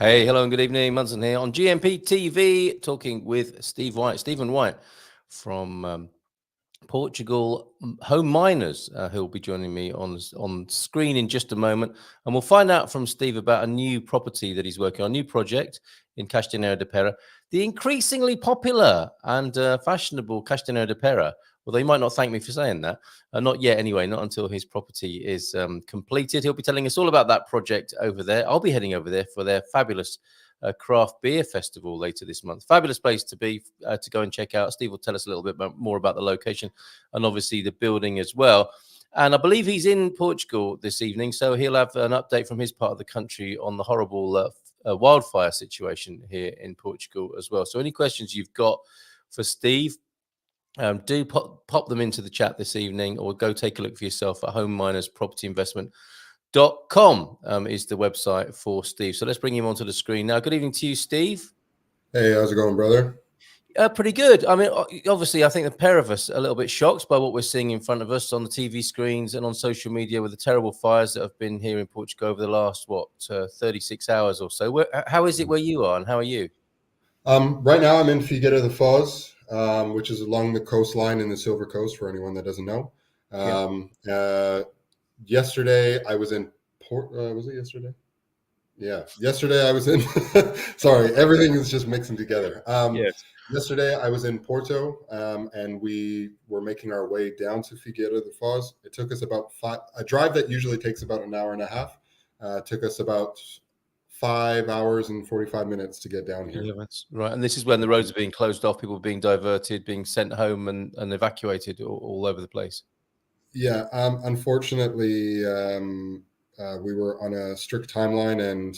Hey, hello and good evening. Munson here on GMP TV, talking with Steven Whyte from Portugal, Homeminers, who will be joining me on screen in just a moment. And we'll find out from Steve about a new property that he's working on, a new project in Castanheira de Pêra, the increasingly popular and fashionable Castanheira de Pêra. Although he might not thank me for saying that. Not yet, anyway, not until his property is completed. He'll be telling us all about that project over there. I'll be heading over there for their fabulous craft beer festival later this month. Fabulous place to be, to go and check out. Steve will tell us a little bit more about the location and obviously the building as well. And I believe he's in Portugal this evening, so he'll have an update from his part of the country on the horrible wildfire situation here in Portugal as well. So any questions you've got for Steve, do pop them into the chat this evening, or go take a look for yourself at Homeminers.com is the website for Steve. So let's bring him onto the screen now. Good evening to you, Steve. Hey, how's it going, brother? Pretty good. I mean, obviously, I think the pair of us are a little bit shocked by what we're seeing in front of us on the TV screens and on social media with the terrible fires that have been here in Portugal over the last, 36 hours or so. How is it where you are, and how are you? Right now I'm in Figueira de Foz, which is along the coastline in the Silver Coast, for anyone that doesn't know. Yesterday I was in was it yesterday? Yeah, yesterday I was in sorry, everything is just mixing together. Yes. Yesterday I was in Porto, and we were making our way down to Figueira de Foz. It took us about a drive that usually takes about an hour and a half. Took us about 5 hours and 45 minutes to get down here. Right. And this is when the roads are being closed off, people being diverted, being sent home and evacuated all over the place. Yeah. Unfortunately, we were on a strict timeline, and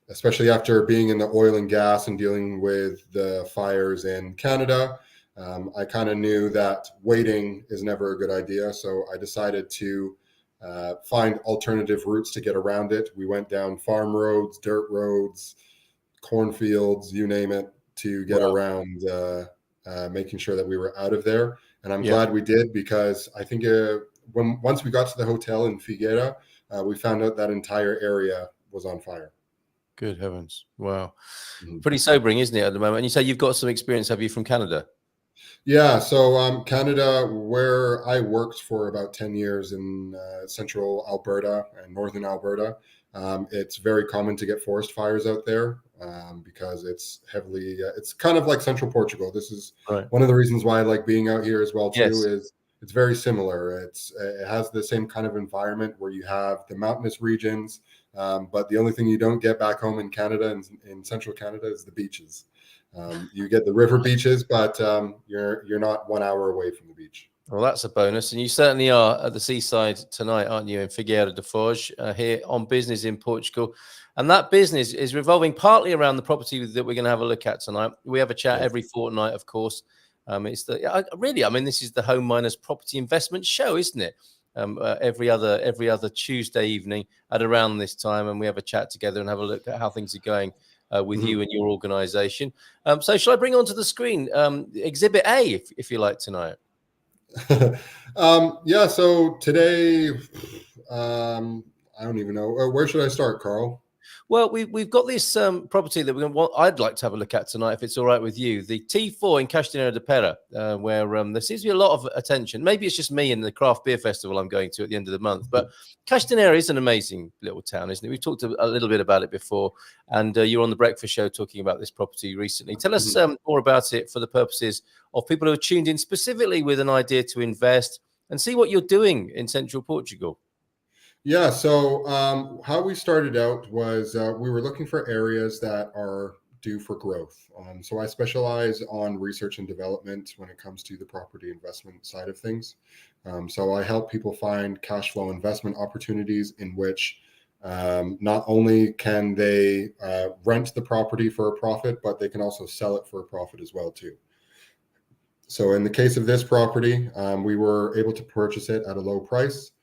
especially after being in the oil and gas and dealing with the fires in Canada, I kind of knew that waiting is never a good idea. So I decided to find alternative routes to get around it. We went down farm roads, dirt roads, cornfields, you name it, to get around, making sure that we were out of there. And I'm glad we did, because I think once we got to the hotel in Figueira, we found out that entire area was on fire. Good heavens. Wow. Pretty sobering, isn't it, at the moment? And you say you've got some experience, have you, from Canada? Yeah, so Canada, where I worked for about 10 years in central Alberta and northern Alberta, it's very common to get forest fires out there, because it's heavily, it's kind of like central Portugal. This is one of the reasons why I like being out here as well, too, is it's very similar. It has the same kind of environment where you have the mountainous regions, but the only thing you don't get back home in Canada and in central Canada is the beaches. You get the river beaches, but you're not 1 hour away from the beach. Well, that's a bonus. And you certainly are at the seaside tonight, aren't you, in Figueira de Foz, here on business in Portugal. And that business is revolving partly around the property that we're going to have a look at tonight. We have a chat every fortnight, of course. It's this is the Homeminers Property Investment Show, isn't it? Every other Tuesday evening at around this time, and we have a chat together and have a look at how things are going with you and your organization. So shall I bring onto the screen Exhibit A, if you like, tonight? Yeah, so today, I don't even know. Where should I start, Carl? Well, we've got this property that I'd like to have a look at tonight, if it's all right with you. The T4 in Castanheira de Pêra, where there seems to be a lot of attention. Maybe it's just me and the craft beer festival I'm going to at the end of the month. But Castanheira is an amazing little town, isn't it? We've talked a little bit about it before, and you're on the breakfast show talking about this property recently. Tell us more about it for the purposes of people who are tuned in specifically with an idea to invest, and see what you're doing in central Portugal. Yeah, so how we started out was we were looking for areas that are due for growth. So I specialize on research and development when it comes to the property investment side of things. So I help people find cash flow investment opportunities in which not only can they rent the property for a profit, but they can also sell it for a profit as well, too. So in the case of this property, we were able to purchase it at a low price.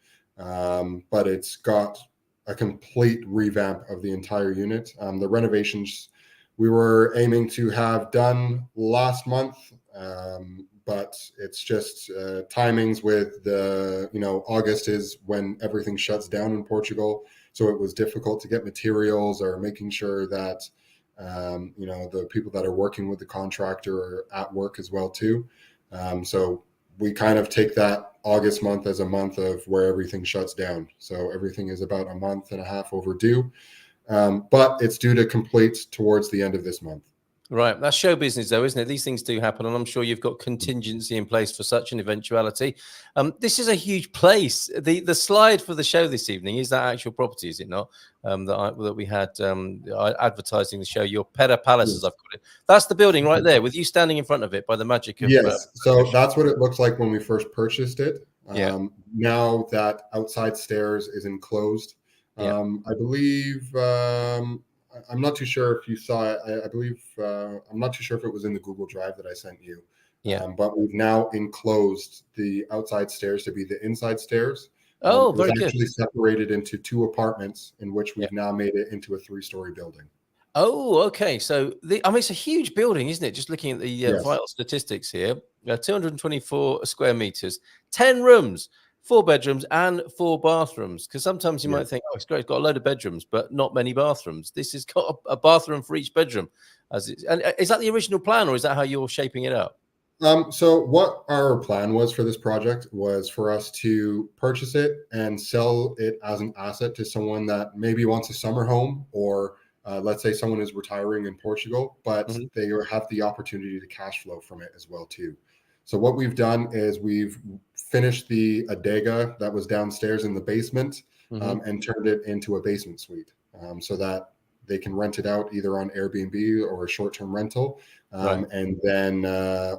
But it's got a complete revamp of the entire unit. The renovations we were aiming to have done last month, but it's just timings with August is when everything shuts down in Portugal. So it was difficult to get materials or making sure that, the people that are working with the contractor are at work as well too. So we kind of take that August month as a month of where everything shuts down. So everything is about a month and a half overdue, but it's due to complete towards the end of this month. Right. That's show business, though, isn't it? These things do happen, and I'm sure you've got contingency in place for such an eventuality. This is a huge place. The slide for the show this evening is that actual property, is it not? That we had advertising the show, your Pêra Palace, as I've called it. That's the building right there, with you standing in front of it by the magic of. Yes. So that's what it looks like when we first purchased it. Yeah. Now that outside stairs is enclosed, Yeah. I believe. I'm not too sure if you saw it. I believe I'm not too sure if it was in the Google Drive that I sent you. Yeah. But we've now enclosed the outside stairs to be the inside stairs. Oh, it was very actually good. separated into 2 apartments, in which we've now made it into a 3-story building. Oh, okay. So it's a huge building, isn't it? Just looking at the Yes. vital statistics here, 224 square meters, 10 rooms, 4 bedrooms, and 4 bathrooms. Because sometimes you Yeah. might think, oh, it's great, it's got a load of bedrooms, but not many bathrooms. This has got a bathroom for each bedroom. And is that the original plan, or is that how you're shaping it up? So what our plan was for this project was for us to purchase it and sell it as an asset to someone that maybe wants a summer home, or let's say someone is retiring in Portugal, but they have the opportunity to cash flow from it as well too. So what we've done is we've finished the adega that was downstairs in the basement, and turned it into a basement suite, so that they can rent it out either on Airbnb or a short-term rental. Right. And then,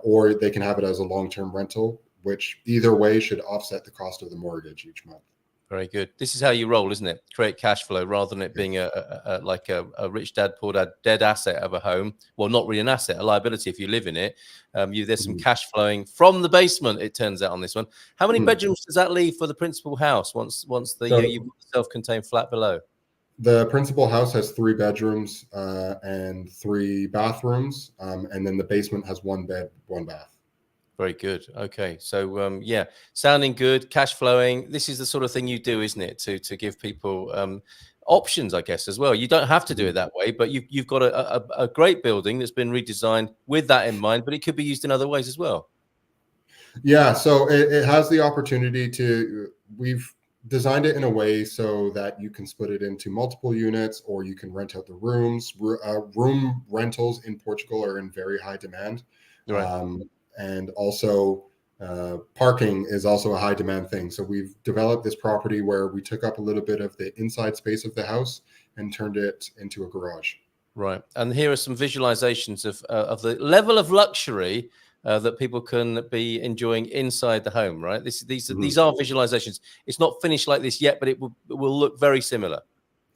or they can have it as a long-term rental, which either way should offset the cost of the mortgage each month. Very good. This is how you roll, isn't it? Create cash flow rather than it being a rich dad, poor dad, dead asset of a home. Well, not really an asset, a liability if you live in it. There's some cash flowing from the basement, it turns out, on this one. How many bedrooms does that leave for the principal house once you've got the self-contained flat below? The principal house has 3 bedrooms and 3 bathrooms, and then the basement has 1 bed, 1 bath. Very good. Okay. So, sounding good, cash flowing. This is the sort of thing you do, isn't it? To give people options, I guess, as well. You don't have to do it that way, but you've got a great building that's been redesigned with that in mind, but it could be used in other ways as well. Yeah. So it has the opportunity to, we've designed it in a way so that you can split it into multiple units, or you can rent out the rooms. Room rentals in Portugal are in very high demand. Right. And also parking is also a high demand thing. So we've developed this property where we took up a little bit of the inside space of the house and turned it into a garage. Right. And here are some visualizations of the level of luxury that people can be enjoying inside the home, right? These are visualizations. It's not finished like this yet, but it will look very similar.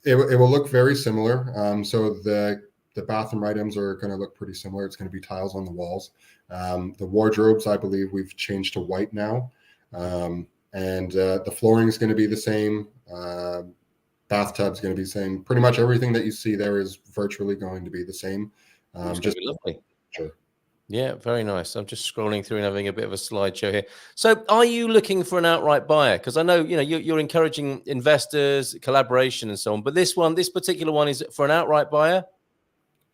It will look very similar. So the bathroom items are going to look pretty similar. It's going to be tiles on the walls. The wardrobes, I believe we've changed to white now. And the flooring is going to be the same. Bathtub's going to be the same. Pretty much everything that you see there is virtually going to be the same. Just lovely. Sure. Yeah, very nice. I'm just scrolling through and having a bit of a slideshow here. So, are you looking for an outright buyer? Because I know you're encouraging investors, collaboration, and so on. But this particular one, is for an outright buyer?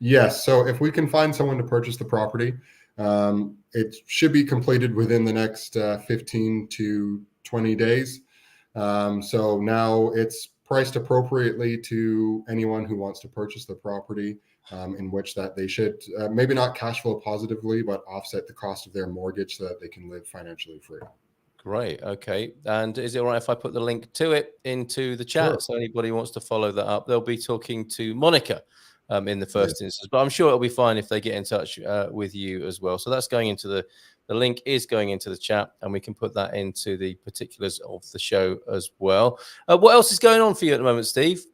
Yes. So, if we can find someone to purchase the property, it should be completed within the next 15 to 20 days. So now it's priced appropriately to anyone who wants to purchase the property. In which that they should maybe not cash flow positively, but offset the cost of their mortgage so that they can live financially free. Great. Okay. And is it all right if I put the link to it into the chat? Sure. So anybody wants to follow that up, they'll be talking to Monica in the first instance, but I'm sure it'll be fine if they get in touch with you as well. So that's going into the link is going into the chat, and we can put that into the particulars of the show as well. What else is going on for you at the moment, Steve?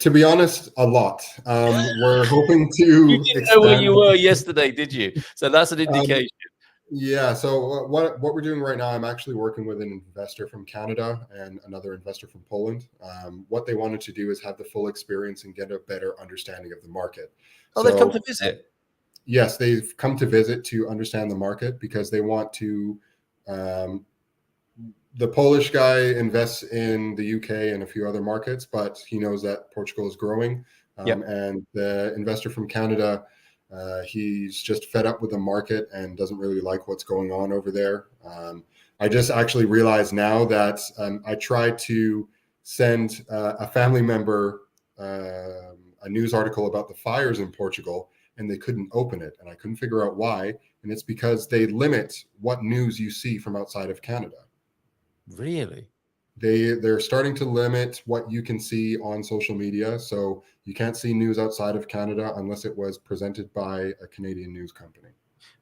To be honest, a lot. We're hoping to. You didn't know where you were yesterday, did you? So that's an indication. Yeah. So what we're doing right now, I'm actually working with an investor from Canada and another investor from Poland. What they wanted to do is have the full experience and get a better understanding of the market. Oh, they've come to visit. Yes, they've come to visit to understand the market because they want to. the Polish guy invests in the UK and a few other markets, but he knows that Portugal is growing. Yep. And the investor from Canada, he's just fed up with the market and doesn't really like what's going on over there. I just actually realized now that I tried to send a family member a news article about the fires in Portugal, and they couldn't open it, and I couldn't figure out why. And it's because they limit what news you see from outside of Canada. Really? They're starting to limit what you can see on social media, so you can't see news outside of Canada unless it was presented by a Canadian news company.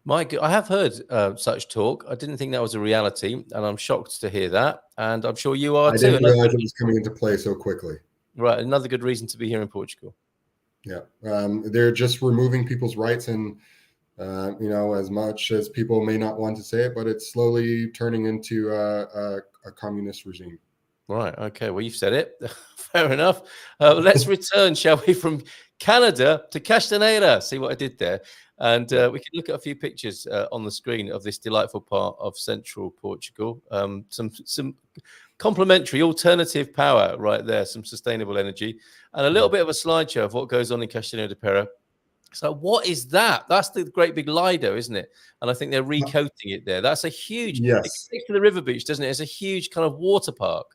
I have heard such talk. I didn't think that was a reality, and I'm shocked to hear that. And I'm sure you are I too. didn't realize it was coming into play so quickly. Right, another good reason to be here in Portugal. Yeah, they're just removing people's rights, and as much as people may not want to say it, but it's slowly turning into a communist regime. Right. Okay. Well, you've said it. Fair enough. Let's return, shall we, from Canada to Castanheira. See what I did there. And we can look at a few pictures on the screen of this delightful part of central Portugal. Some complementary alternative power right there, some sustainable energy, and a little bit of a slideshow of what goes on in Castanheira de Pêra. So what is that? That's the great big Lido, isn't it? And I think they're recoating it there. That's a huge, Yes. It connects to the river beach, doesn't it? It's a huge kind of water park.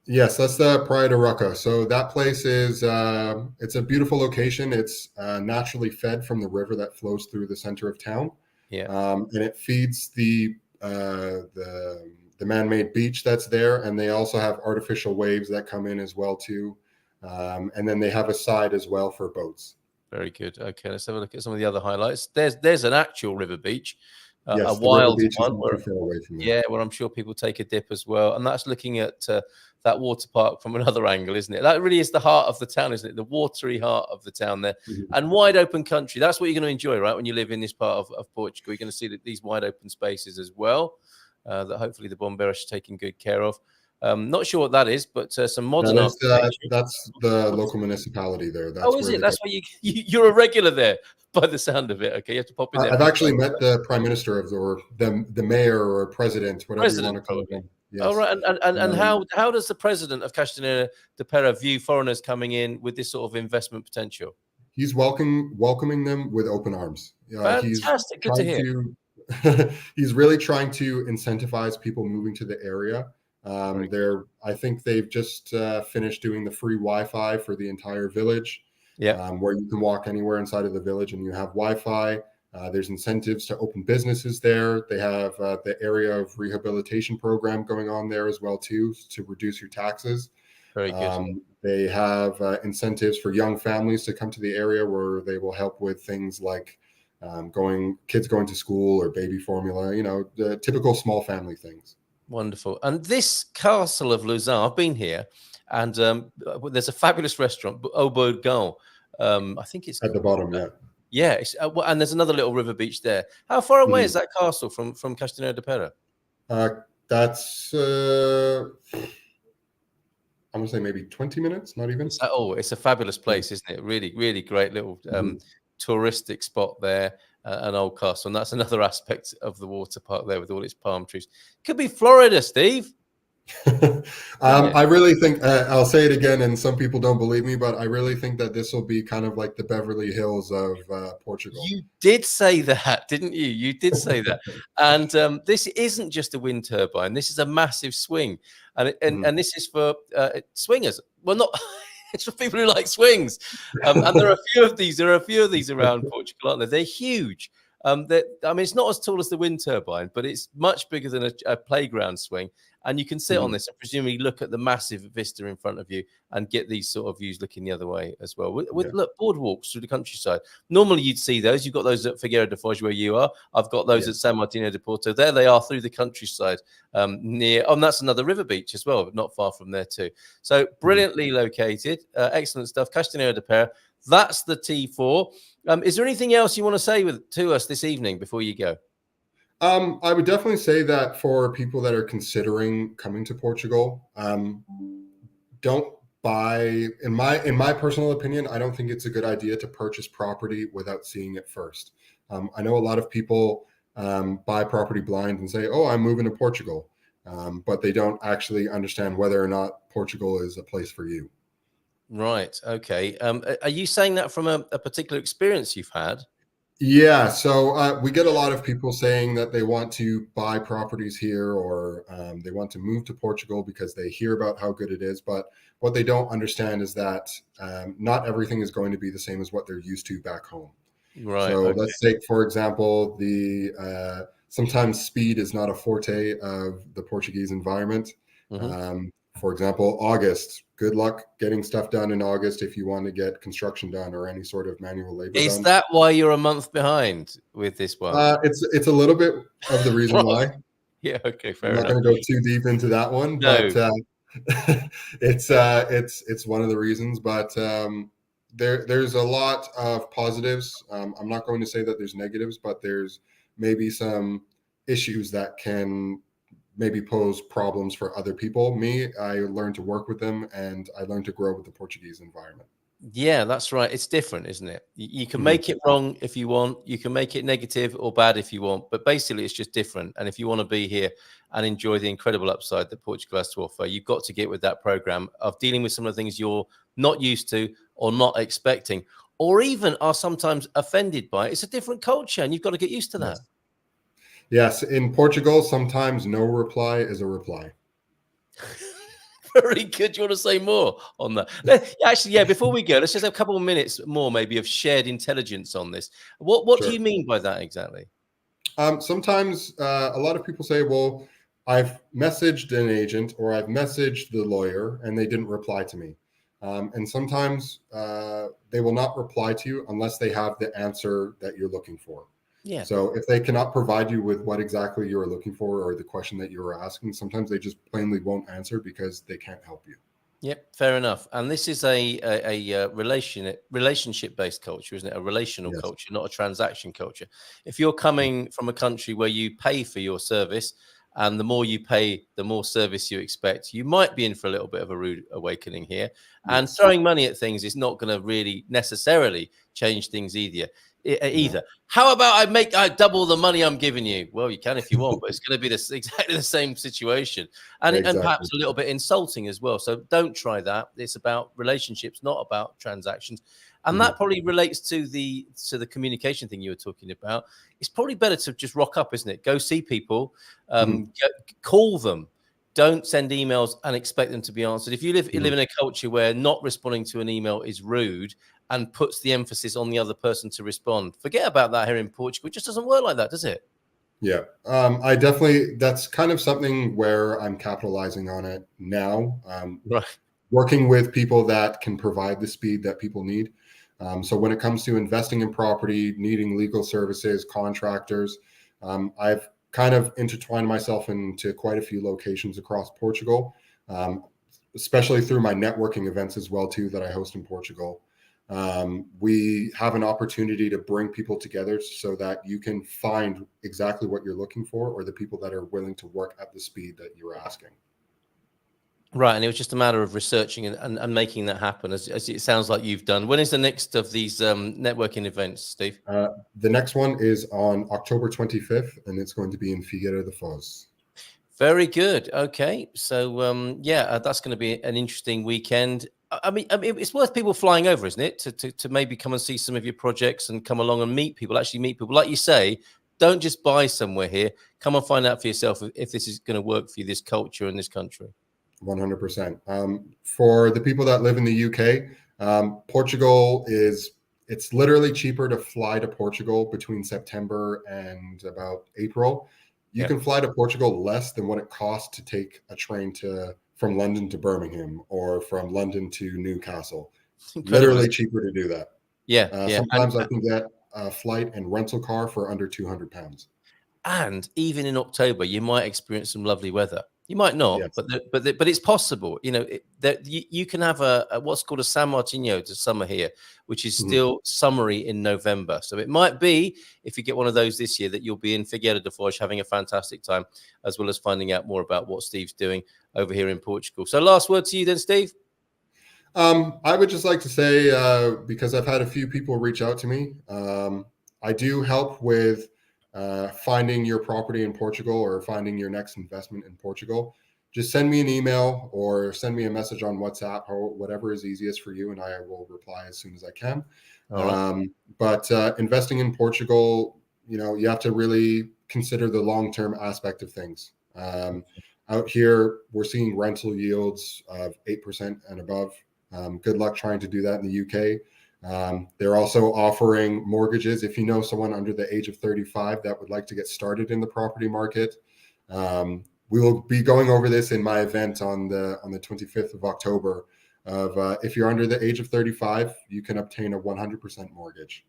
Yes, that's the Praia de Roca. So that place is it's a beautiful location. It's naturally fed from the river that flows through the center of town. Yeah. And it feeds the man-made beach that's there, and they also have artificial waves that come in as well too. And then they have a side as well for boats. Very good. Okay, let's have a look at some of the other highlights. There's an actual river beach, yes, a wild one, where I'm sure people take a dip as well. And that's looking at that water park from another angle, isn't it? That really is the heart of the town, isn't it? The watery heart of the town there. Mm-hmm. And wide open country. That's what you're going to enjoy, right? When you live in this part of Portugal, you're going to see these wide open spaces as well that hopefully the Bombeiros are taking good care of. Not sure what that is, but some modern architecture. That's the local municipality there. That's is it? That's why you're a regular there, by the sound of it. Okay, you have to pop in there. I've actually met the prime minister or the mayor or president, whatever you want to call him. Yes. Oh, right. And how does the president of Castanheira de Pêra view foreigners coming in with this sort of investment potential? He's welcoming them with open arms. Fantastic. Good to hear. He's really trying to incentivize people moving to the area. I think they've just finished doing the free Wi-Fi for the entire village. Yeah, where you can walk anywhere inside of the village and you have Wi-Fi. There's incentives to open businesses there. They have the area of rehabilitation program going on there as well too, to reduce your taxes. Very good. They have incentives for young families to come to the area where they will help with things like kids going to school or baby formula. The typical small family things. Wonderful. And this castle of Lausanne, I've been here, and there's a fabulous restaurant, Au Bourgogne. I think it's at the bottom, yeah. And there's another little river beach there. How far away is that castle from Castanheira de Pêra? That's I'm gonna say maybe 20 minutes, not even. It's a fabulous place, isn't it? Really, really great little touristic spot there. An old castle, and that's another aspect of the water park there with all its palm trees. Could be Florida, Steve. I really think I'll say it again, and some people don't believe me, but I really think that this will be kind of like the Beverly Hills of Portugal. You did say that, didn't you? You did say that. And this isn't just a wind turbine. This is a massive swing, and this is for swingers. Well, not. It's for people who like swings, and there are a few of these. There are a few of these around Portugal, aren't there? They're huge. It's not as tall as the wind turbine, but it's much bigger than a playground swing. And you can sit on this and presumably look at the massive vista in front of you and get these sort of views looking the other way as well. Look, boardwalks through the countryside. Normally you'd see those. You've got those at Figueira de Foz where you are. I've got those at San Martino de Porto. There they are through the countryside near. And that's another river beach as well, but not far from there too. So brilliantly located. Excellent stuff. Castanheira de Pêra. That's the T4. Is there anything else you want to say to us this evening before you go? I would definitely say that for people that are considering coming to Portugal, don't buy. In my personal opinion, I don't think it's a good idea to purchase property without seeing it first. I know a lot of people buy property blind and say, "Oh, I'm moving to Portugal," but they don't actually understand whether or not Portugal is a place for you. Right. Okay. Are you saying that from a particular experience you've had? Yeah, so we get a lot of people saying that they want to buy properties here, or they want to move to Portugal because they hear about how good it is. But what they don't understand is that not everything is going to be the same as what they're used to back home. Right. So Okay. let's take, for example, the sometimes speed is not a forte of the Portuguese environment. Hmm. Um, for example, August. Good luck getting stuff done in August if you want to get construction done or any sort of manual labor Is done. that why you're a month behind with this one? It's a little bit of the reason Right. why. Yeah. Okay. I'm Fair not enough. going to go too deep into that one, but No. it's one of the reasons. But there's a lot of positives. I'm not going to say that there's negatives, but there's maybe some issues that can maybe pose problems for other people. Me, I learned to work with them, and I learned to grow with the Portuguese environment. Yeah, that's right. It's different, isn't it? You can Mhm. make it wrong if you want. You can make it negative or bad if you want. But basically, it's just different. And if you want to be here and enjoy the incredible upside that Portugal has to offer, you've got to get with that program of dealing with some of the things you're not used to or not expecting, or even are sometimes offended by. It's a different culture, and you've got to get used to that. Yes. Yes, in Portugal, sometimes no reply is a reply. Very good. Do you want to say more on that? Actually, yeah. Before we go, let's just have a couple of minutes more, maybe, of shared intelligence on this. What do Sure. you mean by that exactly? Sometimes a lot of people say, well, I've messaged an agent or I've messaged the lawyer and they didn't reply to me. And sometimes they will not reply to you unless they have the answer that you're looking for. Yeah. So if they cannot provide you with what exactly you're looking for or the question that you were asking, sometimes they just plainly won't answer because they can't help you. Yep, fair enough. And this is a relationship based culture, isn't it? A relational Yes. culture, not a transaction culture. If you're coming from a country where you pay for your service, and the more you pay, the more service you expect, you might be in for a little bit of a rude awakening here. And Yes. throwing money at things is not going to really necessarily change things No. either. How about I double the money I'm giving you? Well, you can if you want, but it's going to be exactly the same situation, and Exactly. perhaps a little bit insulting as well. So don't try that. It's about relationships, not about transactions. And that Mhm. probably relates to the communication thing you were talking about. It's probably better to just rock up, isn't it? Go see people, Mhm. call them. Don't send emails and expect them to be answered. If you live Mhm. in a culture where not responding to an email is rude and puts the emphasis on the other person to respond, forget about that here in Portugal. It just doesn't work like that, does it? Yeah, I definitely, that's kind of something where I'm capitalizing on it now. Right. Working with people that can provide the speed that people need. So when it comes to investing in property, needing legal services, contractors, I've kind of intertwined myself into quite a few locations across Portugal, um, especially through my networking events as well too that I host in Portugal. We have an opportunity to bring people together so that you can find exactly what you're looking for or the people that are willing to work at the speed that you're asking. Right. And it was just a matter of researching and making that happen, as it sounds like you've done. When is the next of these networking events, Steve? The next one is on October 25th, and it's going to be in Figueira da Foz. Very good. Okay. So, yeah, that's going to be an interesting weekend. I mean, it's worth people flying over, isn't it? To maybe come and see some of your projects and come along and meet people, actually meet people. Like you say, don't just buy somewhere here. Come and find out for yourself if this is going to work for you, this culture in this country. 100%. For the people that live in the UK, Portugal it's literally cheaper to fly to Portugal between September and about April. You Yeah. can fly to Portugal less than what it costs to take a train from London to Birmingham or from London to Newcastle. It's incredible. Literally cheaper to do that. Yeah. Yeah. Sometimes I can get a flight and rental car for under £200. And even in October, you might experience some lovely weather. You might not, Yes. but it's possible. You know that you can have a what's called a San Martino to summer here, which is Mhm. still summery in November. So it might be, if you get one of those this year, that you'll be in Figueira da Foz having a fantastic time, as well as finding out more about what Steve's doing over here in Portugal. So last word to you then, Steve. I would just like to say, because I've had a few people reach out to me, I do help with finding your property in Portugal or finding your next investment in Portugal, just send me an email or send me a message on WhatsApp, or whatever is easiest for you, and I will reply as soon as I can. All right. But investing in Portugal, you have to really consider the long-term aspect of things. Out here, we're seeing rental yields of 8% and above. Good luck trying to do that in the UK. They're also offering mortgages. If you know someone under the age of 35 that would like to get started in the property market, we will be going over this in my event on the 25th of October. If you're under the age of 35, you can obtain a 100% mortgage.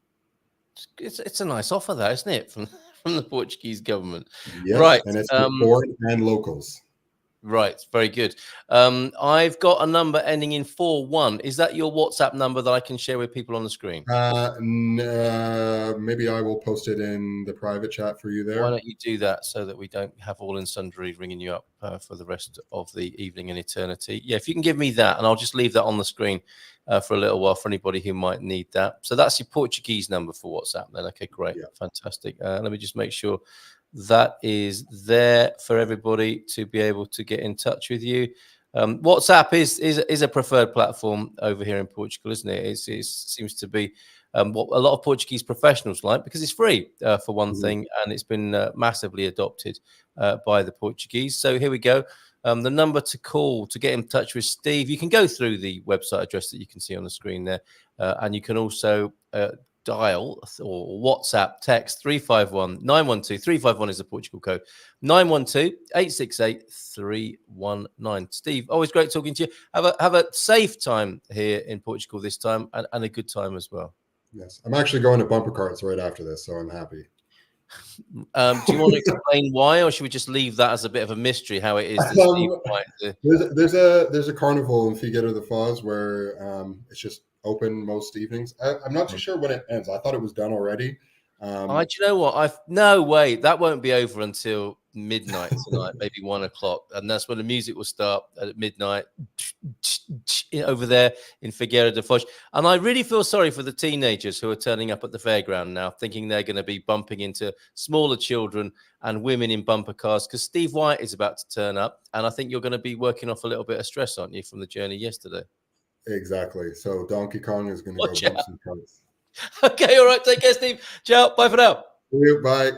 It's a nice offer, though, isn't it, from the Portuguese government? Yes, right, and it's for foreign and locals. Right, very good. I've got a number ending in 41. Is that your WhatsApp number that I can share with people on the screen? Maybe I will post it in the private chat for you there. Why don't you do that so that we don't have all and sundry ringing you up for the rest of the evening and eternity? Yeah, if you can give me that, and I'll just leave that on the screen for a little while for anybody who might need that. So that's your Portuguese number for WhatsApp then. Okay, great. Yeah. Fantastic. Let me just make sure that is there for everybody to be able to get in touch with you. WhatsApp is a preferred platform over here in Portugal, isn't it? It seems to be what a lot of Portuguese professionals like, because it's free for one thing, and it's been massively adopted by the Portuguese. So here we go. The number to call to get in touch with Steve, you can go through the website address that you can see on the screen there, and you can also dial or WhatsApp text 351 912 351 is the Portugal code, 912 868 319. Steve, always great talking to you. Have a safe time here in Portugal this time, and a good time as well. Yes, I'm actually going to bumper carts right after this, so I'm happy. Do you want to explain why, or should we just leave that as a bit of a mystery? How it is? There's a carnival in Figueira da Foz where it's just open most evenings. I'm not too sure when it ends. I thought it was done already. Do you know what? No way. That won't be over until midnight tonight, maybe 1 o'clock, and that's when the music will start at midnight over there in Figueira da Foz. And I really feel sorry for the teenagers who are turning up at the fairground now, thinking they're going to be bumping into smaller children and women in bumper cars, because Steve Whyte is about to turn up, and I think you're going to be working off a little bit of stress, aren't you, from the journey yesterday? Exactly. So Donkey Kong is going to go bump some cars. Okay, all right. Take care, Steve. Ciao. Bye for now. See you. Bye.